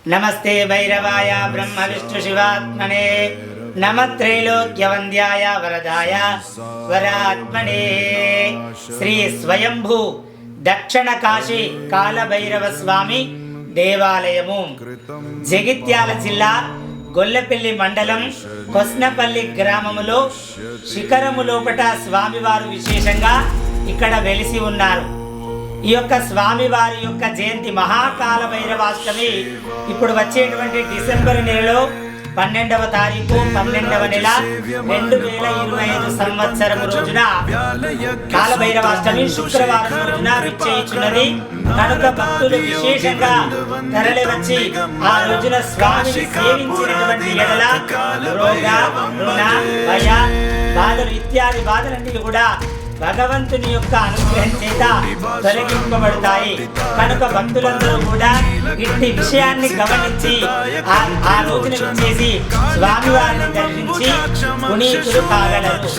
नमस्ते भैरवाय ब्रह्म विष्णु शिवात्मने नमः त्रैलोक्यवन्द्याय वरदाय वरात्मने। श्री स्वयंभू दक्षिण काशी कालभैरव स्वामी देवालयमु जगित्याल जिल्ला గొల్లపల్లి మండలం కొస్నపల్లి గ్రామములో శిఖరము లోపట స్వామివారు విశేషంగా ఇక్కడ వెలిసి ఉన్నారు. ఈ యొక్క స్వామివారి యొక్క జయంతి మహాకాల భైరవాష్టమి ఇప్పుడు వచ్చేటువంటి డిసెంబర్ నెలలో 12వ తారీఖు 12వ నెల 2025 సంవత్సరం రోజున కాలభైరవాష్టమి శుక్రవారం రోజున విచ్చేయుచున్నది. కనుక భక్తులు విశేషంగా తరలి వచ్చి ఆ రోజున స్వామిని సేవించినటువంటి ఎడల రోగ రుణ భయ బాధలు ఇత్యాది బాధలన్నీ కూడా భగవంతుని యొక్క అనుగ్రహం చేత తొలగింపబడతాయి. కనుక భక్తులందరూ కూడా ఇట్టి విషయాన్ని గమనించి ఆ రోజున వచ్చేసి స్వామివారిని దర్శించి పునీతులు కాగలరు.